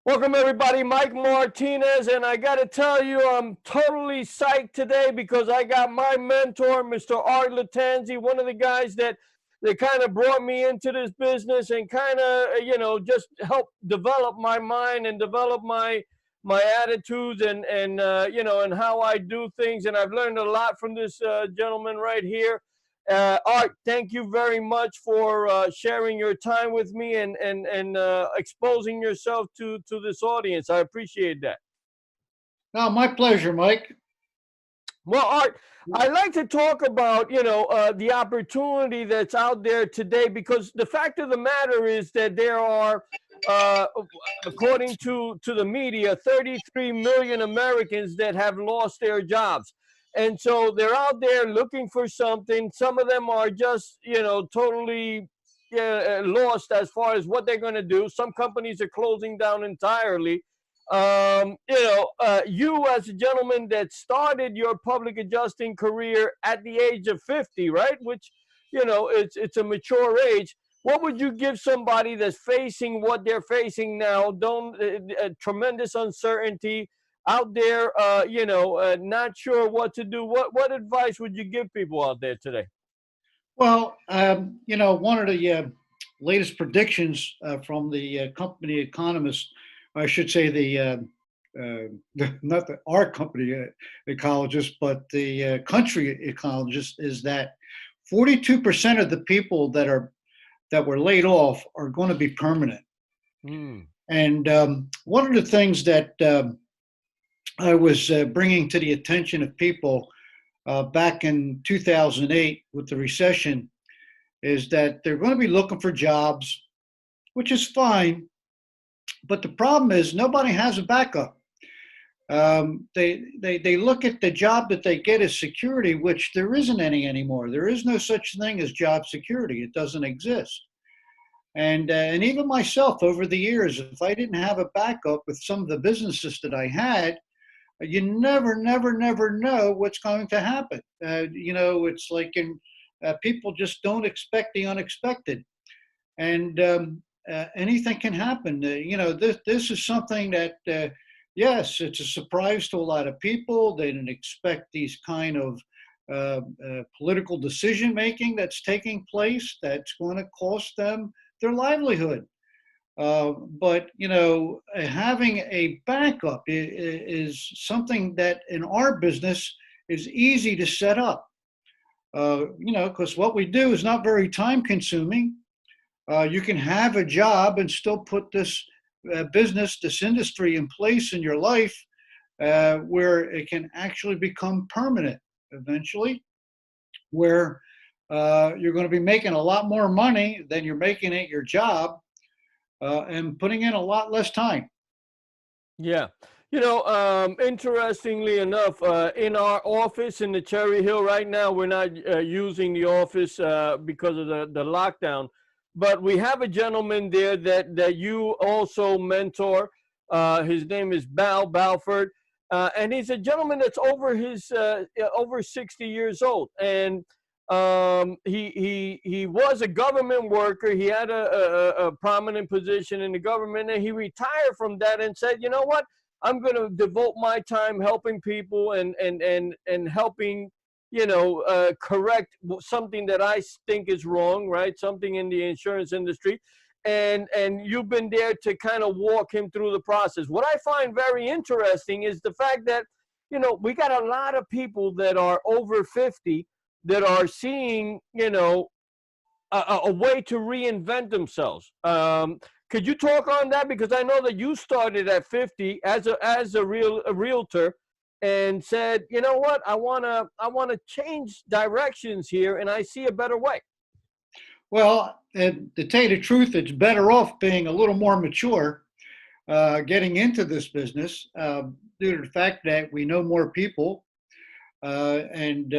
Welcome everybody, Mike Martinez, and I got to tell you, I'm totally psyched today because I got my mentor, Mr. Art Latanzi, one of the guys that kind of brought me into this business and kind of, just helped develop my mind and develop my attitudes and and how I do things. And I've learned a lot from this gentleman right here. Art, thank you very much for sharing your time with me and exposing yourself to this audience. I appreciate that. No, my pleasure, Mike. Well, Art, I like to talk about the opportunity that's out there today because the fact of the matter is that there are, uh, according to the media, 33 million Americans that have lost their jobs. And so they're out there looking for something. Some of them are just, totally lost as far as what they're going to do. Some companies are closing down entirely. You as a gentleman that started your public adjusting career at the age of 50, right? Which, it's a mature age. What would you give somebody that's facing what they're facing now? Don't tremendous uncertainty out there. Not sure what to do. What advice would you give people out there today? Well, one of the latest predictions from the company economist, I should say not our company ecologist, but the country ecologist, is that 42% of the people that were laid off are going to be permanent. Mm. And one of the things that I was bringing to the attention of people back in 2008 with the recession is that they're going to be looking for jobs, which is fine. But the problem is nobody has a backup. They look at the job that they get as security, which there isn't any anymore. There is no such thing as job security. It doesn't exist. And even myself over the years, if I didn't have a backup with some of the businesses that I had, you never know what's going to happen. It's like people just don't expect the unexpected, and anything can happen. This is something that, yes, it's a surprise to a lot of people. They didn't expect these kind of political decision making that's taking place that's going to cost them their livelihood. But having a backup is something that in our business is easy to set up. Because what we do is not very time consuming. You can have a job and still put this business, this industry in place in your life where it can actually become permanent eventually, where you're going to be making a lot more money than you're making at your job and putting in a lot less time. Yeah. Interestingly enough, in our office in the Cherry Hill right now, we're not using the office because of the lockdown, but we have a gentleman there that you also mentor. His name is Balford, and he's a gentleman that's over 60 years old, and he was a government worker. He had a prominent position in the government, and he retired from that and said, you know what? I'm going to devote my time helping people and helping, correct something that I think is wrong, right? Something in the insurance industry. And you've been there to kind of walk him through the process. What I find very interesting is the fact that, we got a lot of people that are over 50 that are seeing, a way to reinvent themselves. Could you talk on that? Because I know that you started at 50 as a realtor and said, you know what, I wanna change directions here, and I see a better way. Well, to tell you the truth, it's better off being a little more mature, getting into this business, due to the fact that we know more people and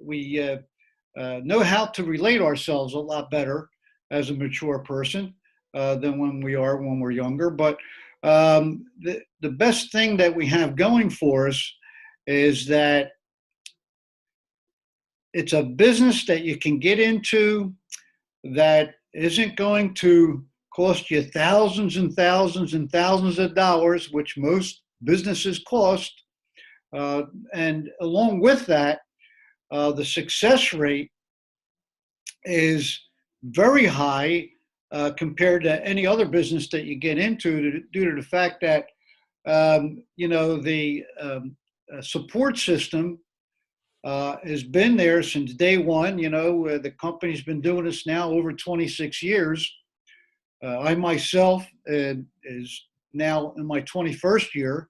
we know how to relate ourselves a lot better as a mature person than when we're younger. But the best thing that we have going for us is that it's a business that you can get into that isn't going to cost you thousands and thousands and thousands of dollars, which most businesses cost. And along with that, the success rate is very high compared to any other business that you get into, due to the fact that the support system has been there since day one. The company's been doing this now over 26 years. I myself is now in my 21st year,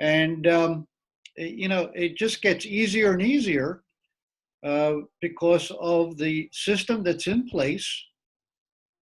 and it just gets easier and easier because of the system that's in place.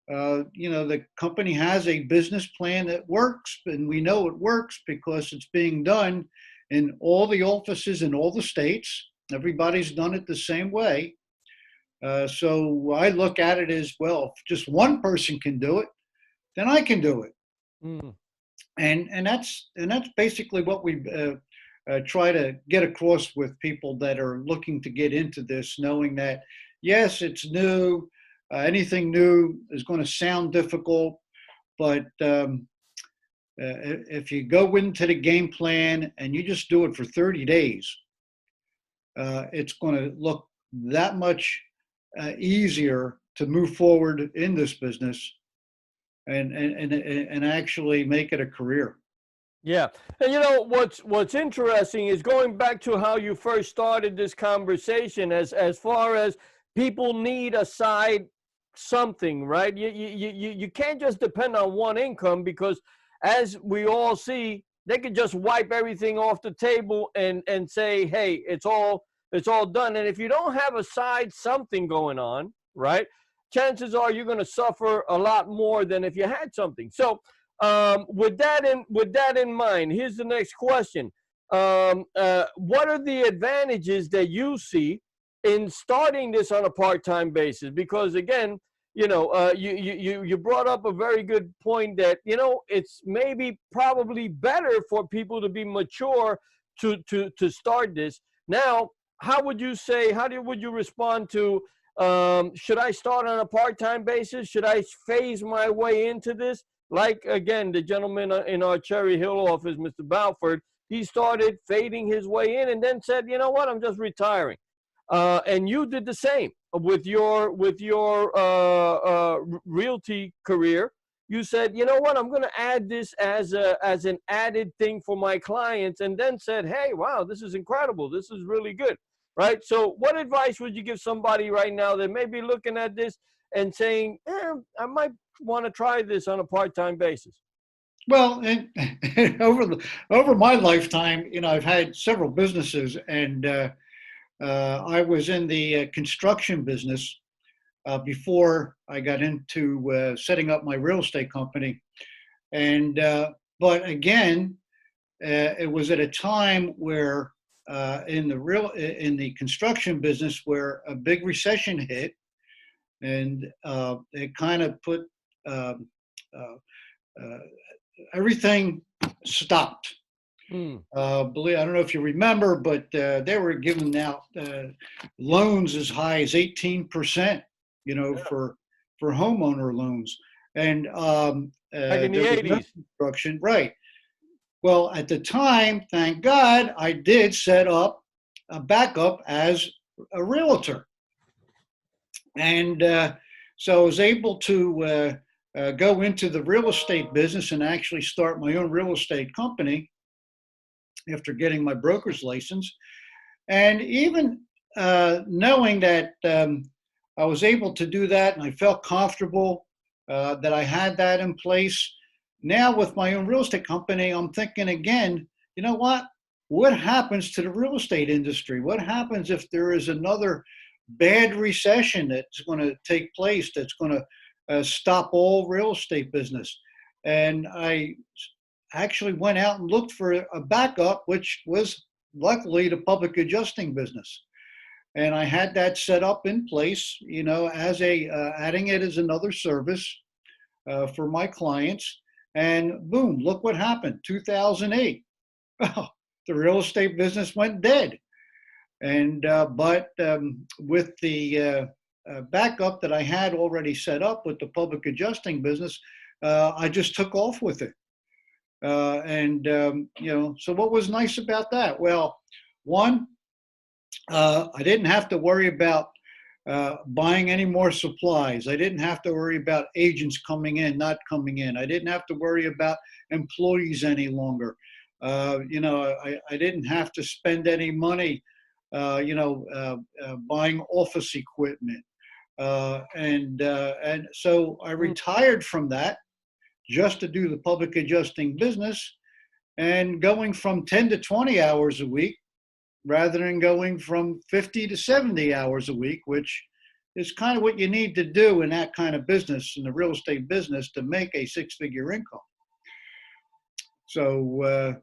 The company has a business plan that works, and we know it works because it's being done in all the offices in all the states. Everybody's done it the same way. So I look at it as, well, if just one person can do it, then I can do it. Mm. And that's basically what we try to get across with people that are looking to get into this, knowing that, yes, it's new. Anything new is going to sound difficult, but if you go into the game plan and you just do it for 30 days, it's going to look that much easier to move forward in this business and actually make it a career. Yeah. And what's interesting is going back to how you first started this conversation, as far as people need a side something, right? You can't just depend on one income, because as we all see, they could just wipe everything off the table and say, hey, it's all done. And if you don't have a side something going on, right, chances are you're going to suffer a lot more than if you had something. So with that in mind, here's the next question. What are the advantages that you see in starting this on a part-time basis? Because again, you brought up a very good point that, it's maybe probably better for people to be mature to start this. Now, would you respond to, should I start on a part-time basis? Should I phase my way into this? Like, again, the gentleman in our Cherry Hill office, Mr. Balford, he started fading his way in and then said, you know what, I'm just retiring. And you did the same with your realty career. You said, you know what, I'm going to add this as an added thing for my clients, and then said, hey, wow, this is incredible. This is really good, right? So what advice would you give somebody right now that may be looking at this and saying, I might want to try this on a part-time basis? Well, and over my lifetime, I've had several businesses, and I was in the construction business before I got into setting up my real estate company. And but again, it was at a time where in the construction business, where a big recession hit, and it kind of put everything stopped. I don't know if you remember, but they were giving out loans as high as 18%, for homeowner loans. And back in the 80s. Construction, right. Well, at the time, thank God, I did set up a backup as a realtor. And so I was able to go into the real estate business and actually start my own real estate company after getting my broker's license. And even knowing that I was able to do that, and I felt comfortable that I had that in place. Now with my own real estate company, I'm thinking again, you know what happens to the real estate industry? What happens if there is another bad recession that's going to take place, that's going to stop all real estate business? And I actually went out and looked for a backup, which was luckily the public adjusting business. And I had that set up in place, as adding it as another service for my clients. And boom, look what happened. 2008, well, the real estate business went dead. And but with the backup that I had already set up with the public adjusting business, I just took off with it. So what was nice about that? Well, one, I didn't have to worry about buying any more supplies. I didn't have to worry about agents coming in, not coming in. I didn't have to worry about employees any longer. I didn't have to spend any money, buying office equipment. And so I retired from that just to do the public adjusting business, and going from 10 to 20 hours a week rather than going from 50 to 70 hours a week, which is kind of what you need to do in that kind of business, in the real estate business, to make a six-figure income. So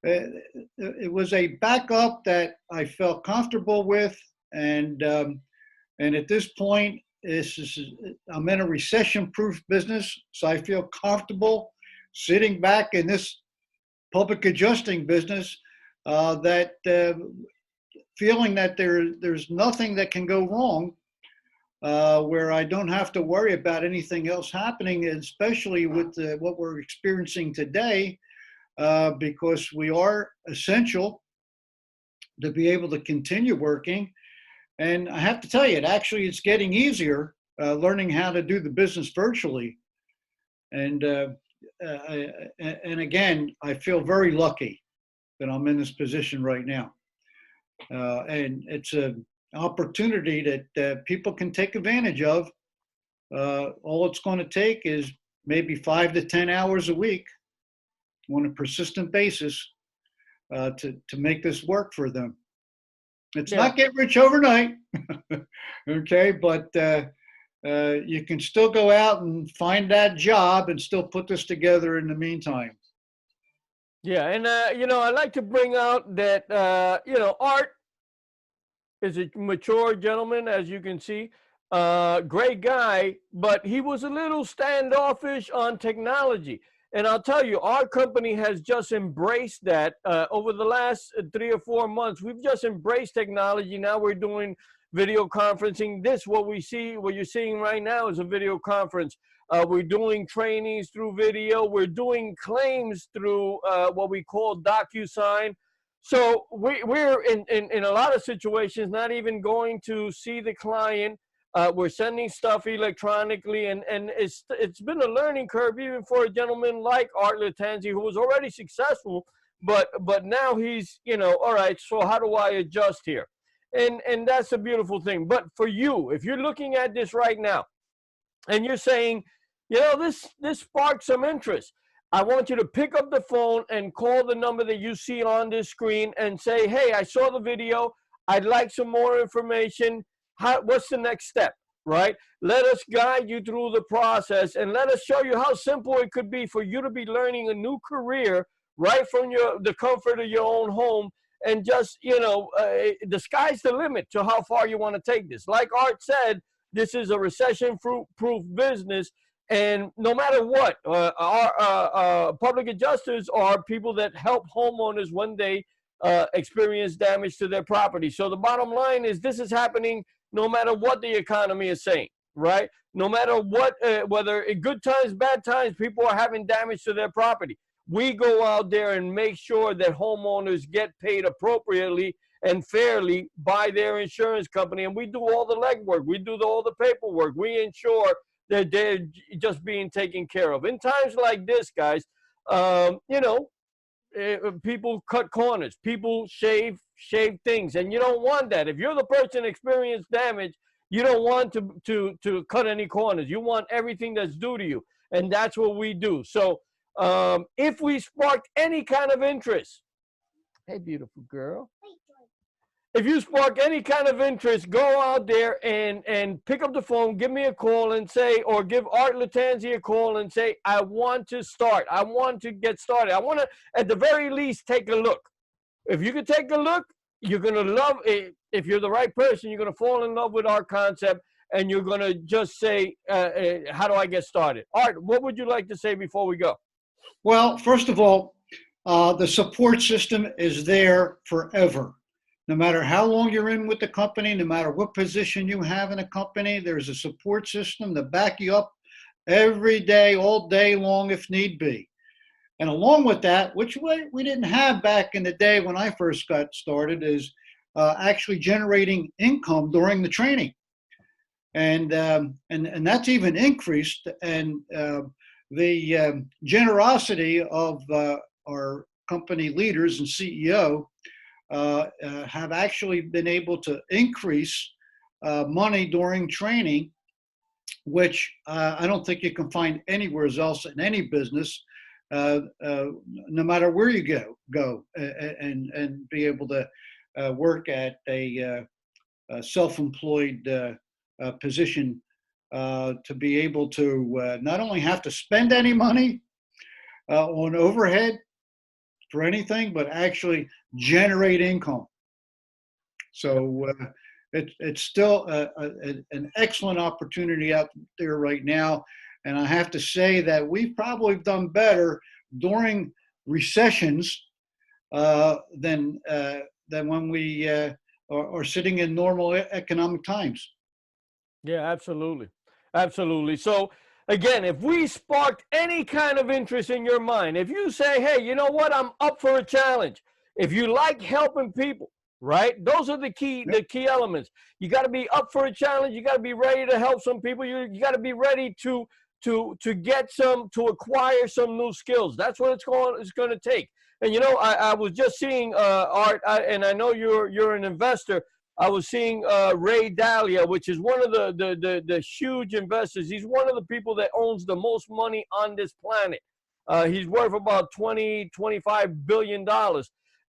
it was a backup that I felt comfortable with, and at this point, I'm in a recession-proof business, so I feel comfortable sitting back in this public adjusting business, feeling that there's nothing that can go wrong, where I don't have to worry about anything else happening, especially with what we're experiencing today, because we are essential to be able to continue working. And I have to tell you, it's getting easier learning how to do the business virtually. And again, I feel very lucky that I'm in this position right now. And it's an opportunity that people can take advantage of. All it's going to take is maybe 5 to 10 hours a week on a persistent basis to make this work for them. It's not get rich overnight, okay, but you can still go out and find that job and still put this together in the meantime. Yeah, and I like to bring out that Art is a mature gentleman, as you can see, great guy, but he was a little standoffish on technology. And I'll tell you, our company has just embraced that over the last 3 or 4 months. We've just embraced technology. Now we're doing video conferencing. What you're seeing right now is a video conference. We're doing trainings through video. We're doing claims through what we call DocuSign. So we're in a lot of situations not even going to see the client. We're sending stuff electronically, and it's been a learning curve even for a gentleman like Art Latanzi, who was already successful, but now he's, all right, so how do I adjust here? And that's a beautiful thing. But for you, if you're looking at this right now and you're saying, this sparked some interest, I want you to pick up the phone and call the number that you see on this screen and say, hey, I saw the video. I'd like some more information. What's the next step, right? Let us guide you through the process, and let us show you how simple it could be for you to be learning a new career right from the comfort of your own home. And just, the sky's the limit to how far you want to take this. Like Art said, this is a recession-proof business, and no matter what, our public adjusters are people that help homeowners when they experience damage to their property. So the bottom line is, this is happening no matter what the economy is saying, right? No matter what, whether in good times, bad times, people are having damage to their property. We go out there and make sure that homeowners get paid appropriately and fairly by their insurance company. And we do all the legwork. We do all the paperwork. We ensure that they're just being taken care of. In times like this, guys, people cut corners, people shave things, and you don't want that. If you're the person experienced damage, you don't want to cut any corners. You want everything that's due to you, and that's what we do. So if we sparked any kind of interest, hey, beautiful girl, if you spark any kind of interest, go out there and pick up the phone, give me a call and say, or give Art Latanzi a call and say, I want to start. I want to get started. I want to, at the very least, take a look. If you can take a look, you're going to love it. If you're the right person, you're going to fall in love with our concept, and you're going to just say, how do I get started? Art, what would you like to say before we go? Well, first of all, the support system is there forever. No matter how long you're in with the company, no matter what position you have in a company, there's a support system to back you up every day, all day long, if need be. And along with that, which we didn't have back in the day when I first got started, is actually generating income during the training, and that's even increased. And the generosity of our company leaders and CEO have actually been able to increase money during training, which I don't think you can find anywhere else in any business, no matter where you go and be able to work at a self-employed position, to be able to not only have to spend any money on overhead for anything, but actually generate income. So it's still an excellent opportunity out there right now. And I have to say that we've probably done better during recessions than when we are sitting in normal economic times. Yeah, absolutely. Absolutely. So again, if we sparked any kind of interest in your mind, if you say, hey, you know what, I'm up for a challenge. If you like helping people, right? Those are the key elements. You got to be up for a challenge. You got to be ready to help some people. You got to be ready to acquire some new skills. That's what it's going to take. And you know, I was just seeing Art, and I know you're an investor. I was seeing Ray Dalio, which is one of the huge investors. He's one of the people that owns the most money on this planet. He's worth about $25 billion.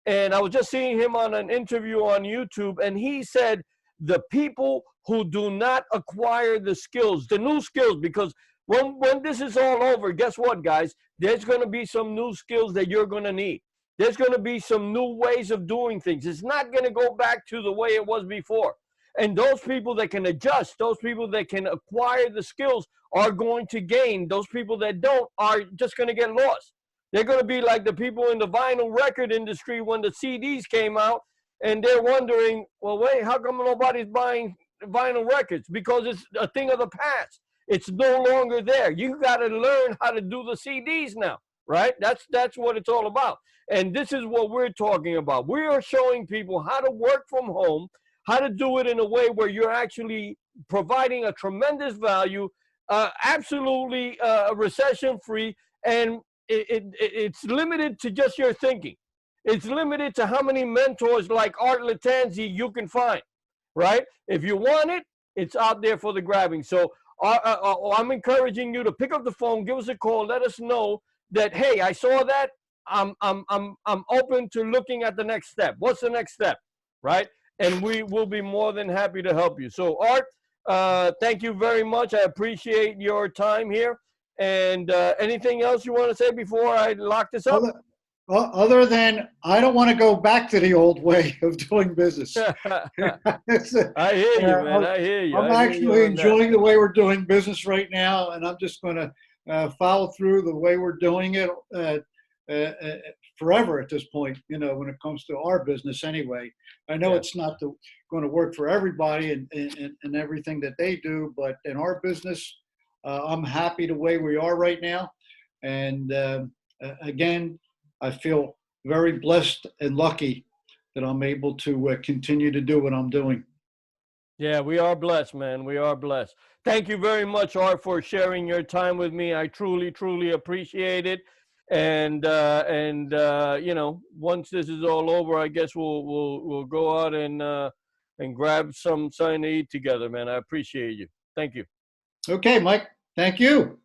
And I was just seeing him on an interview on YouTube, and he said the people who do not acquire the skills, the new skills, because when this is all over, guess what, guys? There's going to be some new skills that you're going to need. There's going to be some new ways of doing things. It's not going to go back to the way it was before. And those people that can adjust, those people that can acquire the skills are going to gain. Those people that don't are just going to get lost. They're going to be like the people in the vinyl record industry when the CDs came out, and they're wondering, well, wait, how come nobody's buying vinyl records? Because it's a thing of the past. It's no longer there. You got to learn how to do the CDs now, right? That's what it's all about. And this is what we're talking about. We are showing people how to work from home, how to do it in a way where you're actually providing a tremendous value, absolutely recession-free, and it's limited to just your thinking. It's limited to how many mentors like Art Latanzi you can find, right? If you want it, it's out there for the grabbing. So I'm encouraging you to pick up the phone, give us a call, let us know that, hey, I saw that. I'm open to looking at the next step. What's the next step, right? And we will be more than happy to help you. So Art, thank you very much. I appreciate your time here. And anything else you want to say before I lock this up? Other than I don't want to go back to the old way of doing business. I hear you, man. I hear you. I'm actually enjoying the way we're doing business right now, and I'm just going to follow through the way we're doing it forever at this point, you know, when it comes to our business anyway. I know it's not going to work for everybody and everything that they do, but in our business, I'm happy the way we are right now. And again, I feel very blessed and lucky that I'm able to continue to do what I'm doing. Yeah, we are blessed, man. We are blessed. Thank you very much, Art, for sharing your time with me. I truly, truly appreciate it. And you know, once this is all over, I guess we'll go out and grab something to eat together, man. I appreciate you. Thank you. Okay, Mike. Thank you.